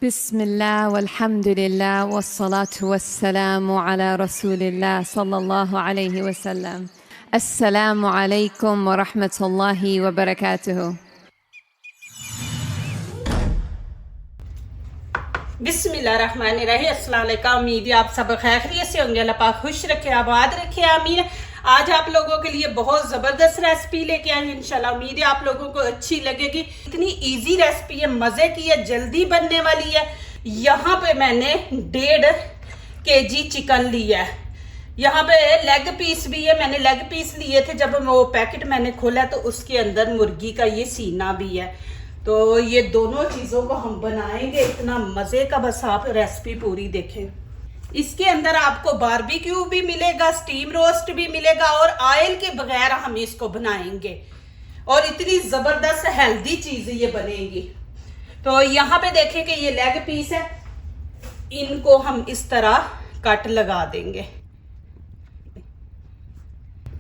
बिस्मिल्लाह वल्हम्दुलिल्लाह वस्सलातु वस्सलामु अला रसूलिल्लाह सल्लल्लाहु अलैहि वसल्लम। अस्सलामु अलैकुम व रहमतुल्लाहि व बरकातुहू। बिस्मिल्लाहिर्रहमानिर्रहीम। अस्सलाम वालेकुम। उम्मीद है आप सब खैरियत से होंगे। अल्लाह पाक खुश रखे, आबाद रखे, आमीन। आज आप लोगों के लिए बहुत ज़बरदस्त रेसिपी लेके आए हैं। इंशाल्लाह उम्मीद है आप लोगों को अच्छी लगेगी। इतनी इजी रेसिपी है, मज़े की है, जल्दी बनने वाली है। यहाँ पे मैंने 1.5 kg चिकन लिया है। यहाँ पे लेग पीस भी है, मैंने लेग पीस लिए थे। जब वो पैकेट मैंने खोला तो उसके अंदर मुर्गी का ये सीना भी है। तो ये दोनों चीज़ों को हम बनाएंगे, इतना मज़े का, बस आप रेसिपी पूरी देखें। इसके अंदर आपको बारबेक्यू भी मिलेगा, स्टीम रोस्ट भी मिलेगा और ऑयल के बगैर हम इसको बनाएंगे और इतनी ज़बरदस्त हेल्दी चीज़ ये बनेगी। तो यहाँ पे देखें कि ये लेग पीस है, इनको हम इस तरह कट लगा देंगे,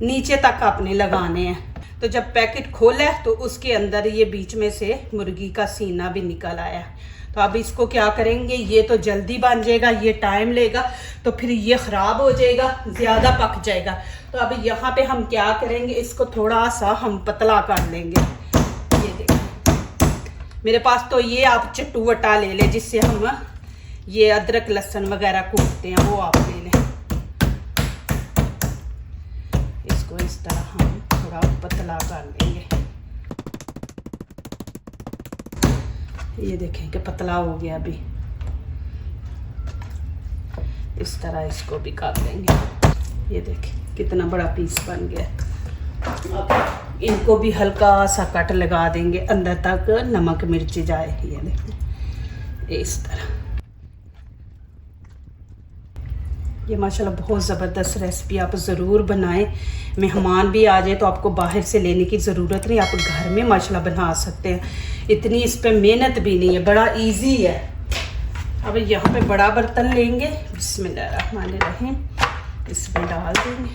नीचे तक आपने लगाने हैं। तो जब पैकेट खोला तो उसके अंदर ये बीच में से मुर्गी का सीना भी निकल आया। तो अब इसको क्या करेंगे, ये तो जल्दी बन जाएगा, ये टाइम लेगा तो फिर ये ख़राब हो जाएगा, ज़्यादा पक जाएगा। तो अब यहाँ पे हम क्या करेंगे, इसको थोड़ा सा हम पतला कर लेंगे। ये देखिए मेरे पास तो ये आप चट्टू-वटा ले लें, जिससे हम ये अदरक लहसुन वगैरह कूटते हैं, वो आप ले लें। इसको इस तरह हम थोड़ा पतला कर लेंगे। ये देखें कि पतला हो गया। अभी इस तरह इसको भी कर लेंगे। ये देखें कितना बड़ा पीस बन गया। अब इनको भी हल्का सा कट लगा देंगे, अंदर तक नमक मिर्च जाए। ये देखें इस तरह। ये माशाल्लाह बहुत ज़बरदस्त रेसिपी, आप ज़रूर बनाएं। मेहमान भी आ जाए तो आपको बाहर से लेने की ज़रूरत नहीं, आप घर में माशाल्लाह बना सकते हैं। इतनी इस पे मेहनत भी नहीं है, बड़ा इजी है। अब यहाँ पे बड़ा बर्तन लेंगे, बिस्मिल्लाहिर्रहमानिर्रहीम, इसमें डाल देंगे।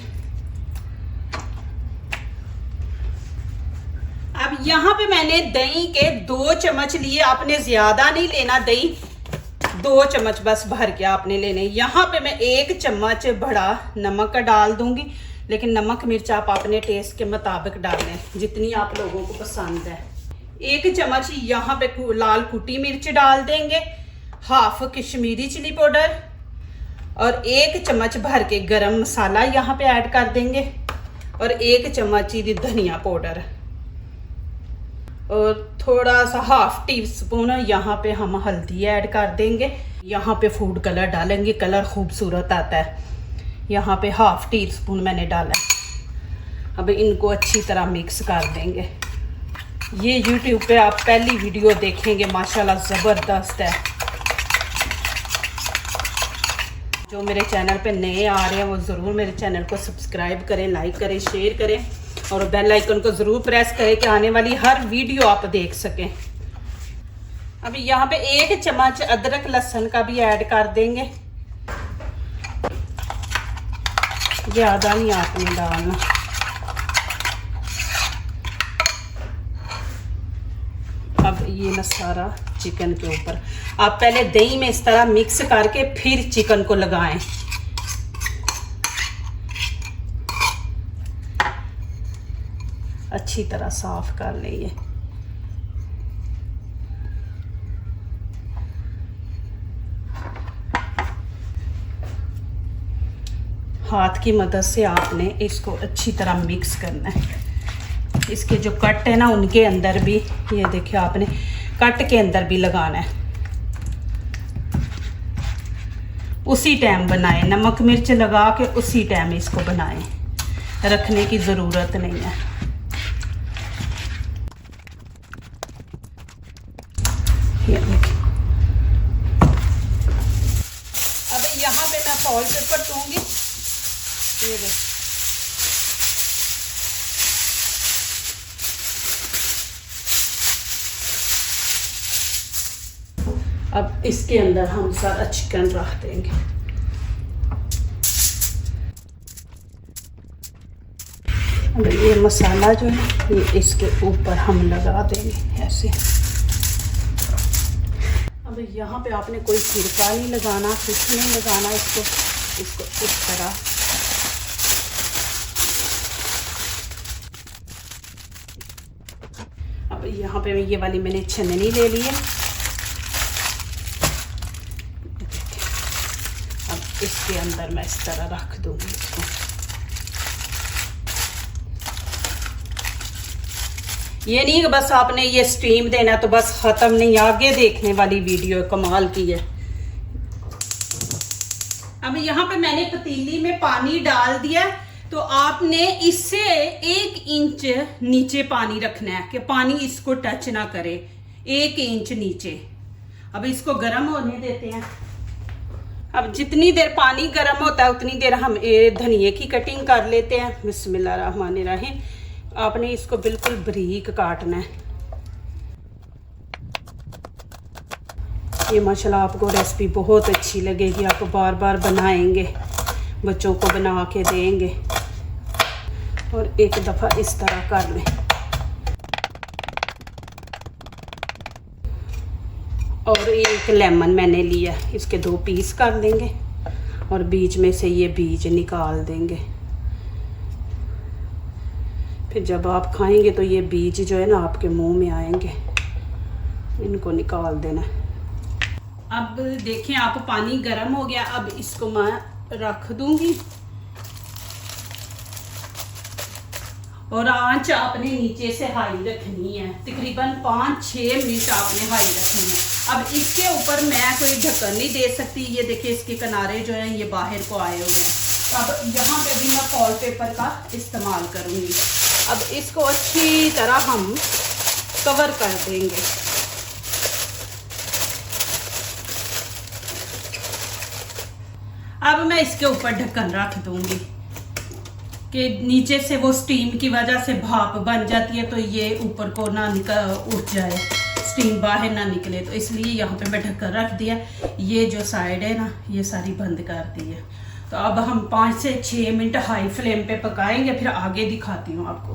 अब यहाँ पे मैंने दही के 2 चम्मच लिए, आपने ज़्यादा नहीं लेना, दही 2 चम्मच बस भर के आपने लेने। यहाँ पे मैं 1 चम्मच बड़ा नमक का डाल दूंगी, लेकिन नमक मिर्च आप अपने टेस्ट के मुताबिक डालें, जितनी आप लोगों को पसंद है। 1 चम्मच यहाँ पे लाल कुटी मिर्च डाल देंगे, हाफ कश्मीरी चिली पाउडर और 1 चम्मच भर के गरम मसाला यहाँ पे ऐड कर देंगे और 1 चम्मच ही धनिया पाउडर और थोड़ा सा हाफ टी स्पून यहाँ पे हम हल्दी ऐड कर देंगे। यहाँ पे फूड कलर डालेंगे, कलर खूबसूरत आता है। यहाँ पे हाफ टी स्पून मैंने डाला है। अब इनको अच्छी तरह मिक्स कर देंगे। ये यूट्यूब पे आप पहली वीडियो देखेंगे, माशाल्लाह ज़बरदस्त है। जो मेरे चैनल पे नए आ रहे हैं वो ज़रूर मेरे चैनल को सब्सक्राइब करें, लाइक करें, शेयर करें और बेल आइकन को ज़रूर प्रेस करें कि आने वाली हर वीडियो आप देख सकें। अभी यहाँ पे 1 चम्मच अदरक लहसुन का भी ऐड कर देंगे, ज़्यादा नहीं आपने डालना। अब ये ना सारा चिकन के ऊपर आप पहले दही में इस तरह मिक्स करके फिर चिकन को लगाएं। अच्छी तरह साफ कर लेंगे। हाथ की मदद से आपने इसको अच्छी तरह मिक्स करना है। इसके जो कट है ना, उनके अंदर भी ये देखिए आपने कट के अंदर भी लगाना है। उसी टाइम बनाएं, नमक मिर्च लगा के उसी टाइम इसको बनाएं, रखने की ज़रूरत नहीं है। अब यहाँ पे मैं फॉइल पेपर दूंगी। ये देखिए अब इसके अंदर हम सारा चिकन रख देंगे। अब ये मसाला जो है ये इसके ऊपर हम लगा देंगे ऐसे। अब यहाँ पे आपने कोई छिड़का नहीं लगाना, कुछ नहीं लगाना, इसको इस तरह अब यहाँ पे ये वाली मैंने छन्नी ले ली है। अब इसके अंदर मैं इस तरह रख दूंगी इसको। ये नहीं कि बस आपने ये स्टीम देना तो बस ख़त्म नहीं, आगे देखने वाली वीडियो कमाल की है। अब यहाँ पे मैंने पतीली में पानी डाल दिया, तो आपने इससे 1 इंच नीचे पानी रखना है कि पानी इसको टच ना करे, 1 इंच नीचे। अब इसको गर्म होने देते हैं। अब जितनी देर पानी गर्म होता है उतनी देर हम धनिए की कटिंग कर लेते हैं। बिस्मिल्लाहिर्रहमानिर्रहीम। आपने इसको बिल्कुल बारीक काटना है। ये माशाल्लाह आपको रेसिपी बहुत अच्छी लगेगी, आप बार बार बनाएंगे, बच्चों को बना के देंगे। और एक दफ़ा इस तरह कर लें। और एक लेमन मैंने लिया, इसके 2 पीस कर देंगे और बीच में से ये बीज निकाल देंगे। फिर जब आप खाएंगे तो ये बीज जो है ना आपके मुंह में आएंगे, इनको निकाल देना। अब देखें आप पानी गर्म हो गया। अब इसको मैं रख दूंगी और आंच आपने नीचे से हाई रखनी है। तकरीबन 5-6 मिनट आपने हाई रखनी है। अब इसके ऊपर मैं कोई ढक्कन नहीं दे सकती। ये देखिए इसके किनारे जो हैं ये बाहर को आए हुए हैं। अब यहाँ पे भी मैं फॉल पेपर का इस्तेमाल करूँगी। अब इसको अच्छी तरह हम कवर कर देंगे। अब मैं इसके ऊपर ढक्कन रख दूंगी कि नीचे से वो स्टीम की वजह से भाप बन जाती है, तो ये ऊपर को ना उठ जाए, स्टीम बाहर ना निकले। तो इसलिए यहाँ पे मैं ढक्कन रख दिया। ये जो साइड है ना ये सारी बंद कर दी है। तो अब हम 5 से 6 मिनट हाई फ्लेम पे पकाएंगे, फिर आगे दिखाती हूँ आपको।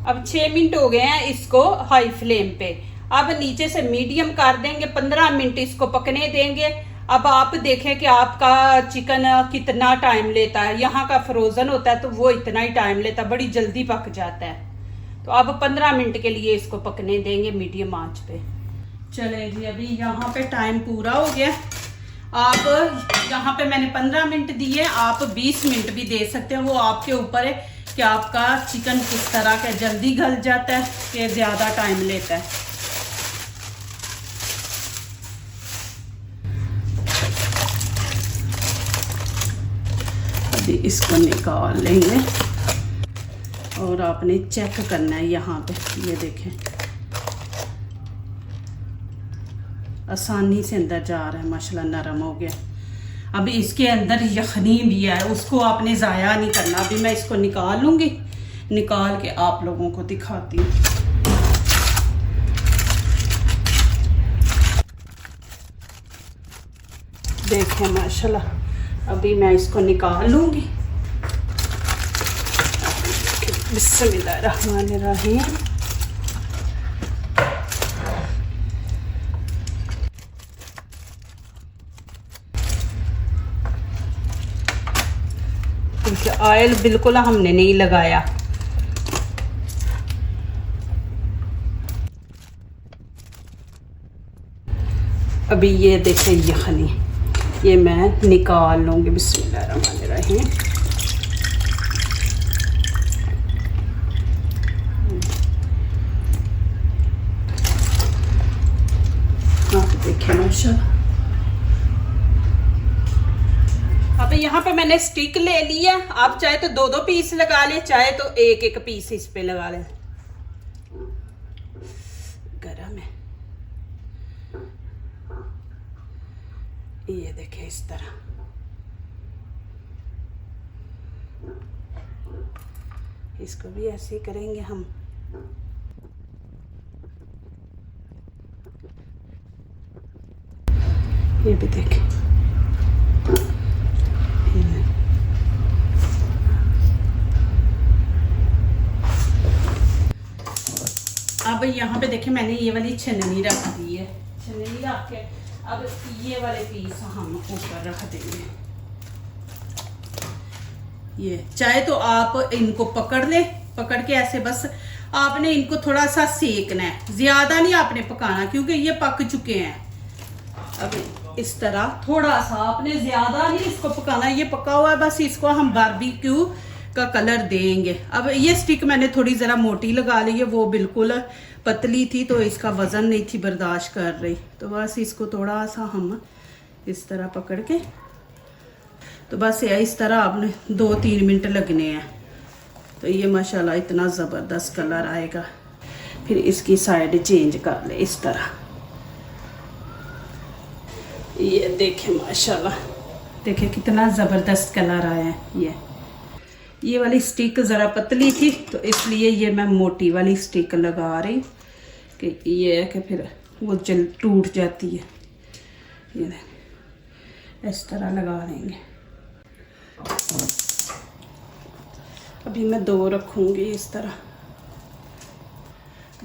अब 6 मिनट हो गए हैं इसको हाई फ्लेम पे। अब नीचे से मीडियम कर देंगे, 15 मिनट इसको पकने देंगे। अब आप देखें कि आपका चिकन कितना टाइम लेता है। यहाँ का फ्रोज़न होता है तो वो इतना ही टाइम लेता है, बड़ी जल्दी पक जाता है। तो अब 15 मिनट के लिए इसको पकने देंगे मीडियम आंच पे। चले जी, अभी यहाँ पे टाइम पूरा हो गया। आप यहाँ पे मैंने 15 मिनट दिए, आप 20 मिनट भी दे सकते हैं, वो आपके ऊपर है कि आपका चिकन किस तरह का जल्दी गल जाता है कि ज़्यादा टाइम लेता है। अभी इसको निकाल लेंगे और आपने चेक करना है यहाँ पे। ये देखें आसानी से अंदर जा रहा है, माशाल्लाह नरम हो गया। अभी इसके अंदर यखनी भी है, उसको आपने ज़ाया नहीं करना। अभी मैं इसको निकाल लूँगी, निकाल के आप लोगों को दिखाती हूँ। देखें माशाल्लाह, अभी मैं इसको निकाल लूँगी। बिस्मिल्लाहिर्रहमानिर्रहीम। ऑयल बिल्कुल हमने नहीं लगाया। अभी ये देखें यखनी, ये मैं निकाल लूँगी। बिस्मिल्लाहिर्रहमानिर्रहीम। आप देखें माशाल्लाह। अब यहाँ पे मैंने स्टिक ले लिया। आप चाहे तो 2-2 पीस लगा ले, चाहे तो 1-1 पीस इस पे लगा ले। गरम है, ये देखें इस तरह। इसको भी ऐसे ही करेंगे हम। ये भी देखें। अब यहाँ पे देखें मैंने ये वाली छन्नी रख दी है। छन्नी रख के अब ये वाले पीस हम ऊपर रख देंगे। ये चाहे तो आप इनको पकड़ ले, पकड़ के ऐसे बस आपने इनको थोड़ा सा सेकना है, ज्यादा नहीं आपने पकाना क्योंकि ये पक चुके हैं। अब इस तरह थोड़ा सा, आपने ज्यादा नहीं इसको पकाना, ये पका हुआ है, बस इसको हम बारबेक्यू का कलर देंगे। अब ये स्टिक मैंने थोड़ी जरा मोटी लगा ली है, वो बिल्कुल पतली थी तो इसका वजन नहीं थी बर्दाश्त कर रही, तो बस इसको थोड़ा सा हम इस तरह पकड़ के, तो बस ये इस तरह आपने 2-3 मिनट लगने हैं, तो ये माशाल्लाह इतना ज़बरदस्त कलर आएगा। फिर इसकी साइड चेंज कर ले इस तरह। ये देखें माशाल्लाह, देखें कितना ज़बरदस्त कलर आया है। ये वाली स्टिक ज़रा पतली थी तो इसलिए ये मैं मोटी वाली स्टिक लगा रही कि ये है कि फिर वो जल टूट जाती है। ये इस तरह लगा देंगे। अभी मैं 2 रखूँगी इस तरह,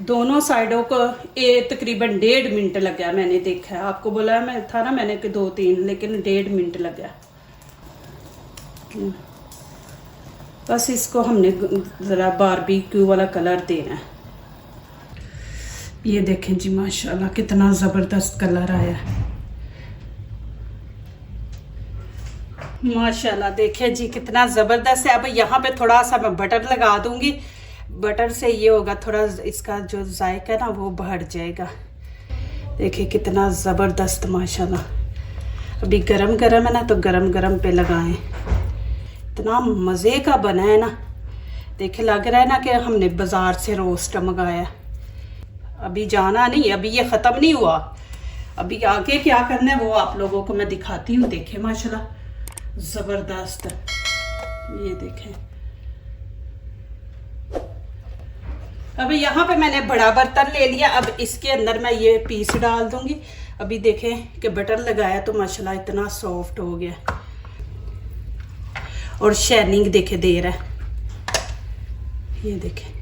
दोनों साइडों को तकरीबन 1.5 मिनट लगा, मैंने देखा है, आपको बोला मैं था ना मैंने कि 2-3, लेकिन 1.5 मिनट लगा। बस इसको हमने ज़रा बारबेक्यू वाला कलर देना है। ये देखें जी माशाल्लाह कितना ज़बरदस्त कलर आया है। माशाल्लाह देखें जी कितना ज़बरदस्त है। अब यहाँ पे थोड़ा सा मैं बटर लगा दूंगी, बटर से ये होगा थोड़ा इसका जो जायका है ना वो बढ़ जाएगा। देखिए कितना ज़बरदस्त माशाल्लाह। अभी गरम गरम है ना तो गरम गरम पे लगाएं, इतना मज़े का बना है ना। देखिए लग रहा है ना कि हमने बाज़ार से रोस्ट मंगाया। अभी जाना नहीं, अभी ये ख़त्म नहीं हुआ, अभी आगे क्या करना है वो आप लोगों को मैं दिखाती हूँ। देखें माशाल्लाह ज़बरदस्त, ये देखें। अभी यहाँ पे मैंने बड़ा बर्तन ले लिया, अब इसके अंदर मैं ये पीस डाल दूंगी। अभी देखें कि बटर लगाया तो माशाल्लाह इतना सॉफ्ट हो गया और शाइनिंग देखे दे रहा है। ये देखें।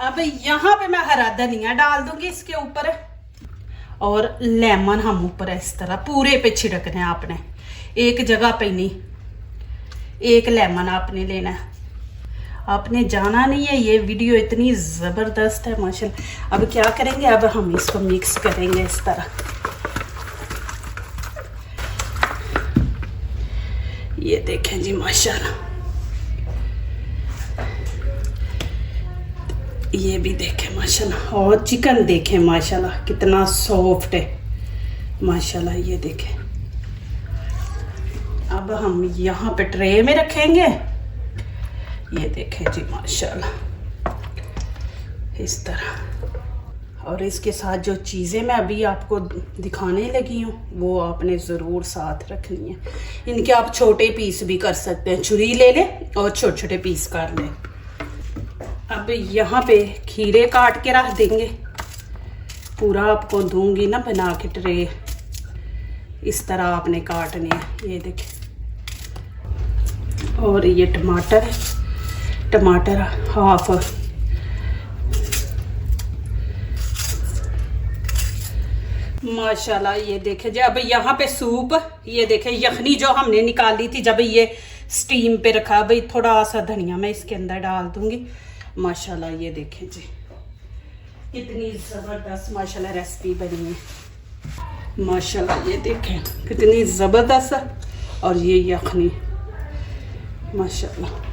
अब यहाँ पे मैं हरा धनिया डाल दूंगी इसके ऊपर, और लेमन हम ऊपर इस तरह पूरे पे छिड़कने हैं आपने, एक जगह पे नहीं, एक लेमन आपने लेना है, आपने जाना नहीं है। ये वीडियो इतनी ज़बरदस्त है माशाल्लाह। अब क्या करेंगे, अब हम इसको मिक्स करेंगे इस तरह। ये देखें जी माशाल्लाह, ये भी देखें माशाल्लाह, और चिकन देखें माशाल्लाह कितना सॉफ्ट है माशाल्लाह। ये देखें। अब हम यहाँ पे ट्रे में रखेंगे। ये देखें जी माशाल्लाह इस तरह। और इसके साथ जो चीज़ें मैं अभी आपको दिखाने लगी हूँ वो आपने ज़रूर साथ रखनी है। इनके आप छोटे पीस भी कर सकते हैं, छुरी ले लें और छोटे छोटे पीस कर लें। अब यहाँ पे खीरे काट के रख देंगे, पूरा आपको दूंगी ना बना के ट्रे, इस तरह आपने काटने हैं। ये देखें। और ये टमाटर है, टमाटर हाफ, माशाल्लाह। ये देखें जी। अब यहाँ पे सूप, ये देखें यखनी जो हमने निकाली थी जब ये स्टीम पे रखा, भाई थोड़ा सा धनिया मैं इसके अंदर डाल दूंगी माशाल्लाह। ये देखें जी कितनी ज़बरदस्त माशाल्लाह रेसिपी बनी है माशाल्लाह। ये देखें कितनी ज़बरदस्त, और ये यखनी माशाल्लाह।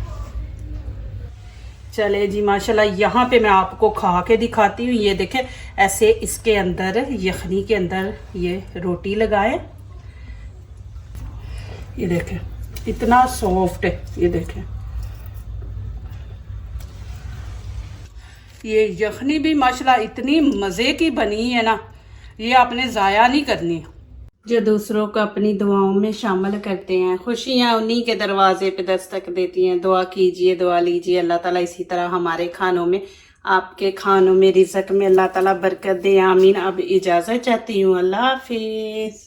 चले जी माशाल्लाह, यहाँ पे मैं आपको खा के दिखाती हूँ। ये देखें ऐसे इसके अंदर, यखनी के अंदर ये रोटी लगाए। ये देखें इतना सॉफ्ट है। ये देखें ये यखनी भी माशाल्लाह इतनी मज़े की बनी है ना, ये आपने ज़ाया नहीं करनी। जो दूसरों को अपनी दुआओं में शामिल करते हैं, खुशियाँ उन्हीं के दरवाजे पे दस्तक देती हैं। दुआ कीजिए, दुआ लीजिए, अल्लाह ताला इसी तरह हमारे खानों में, आपके खानों में, रिज़्क़ में अल्लाह ताला बरकत दे, आमीन। अब इजाज़त चाहती हूँ, अल्लाह हाफिज़।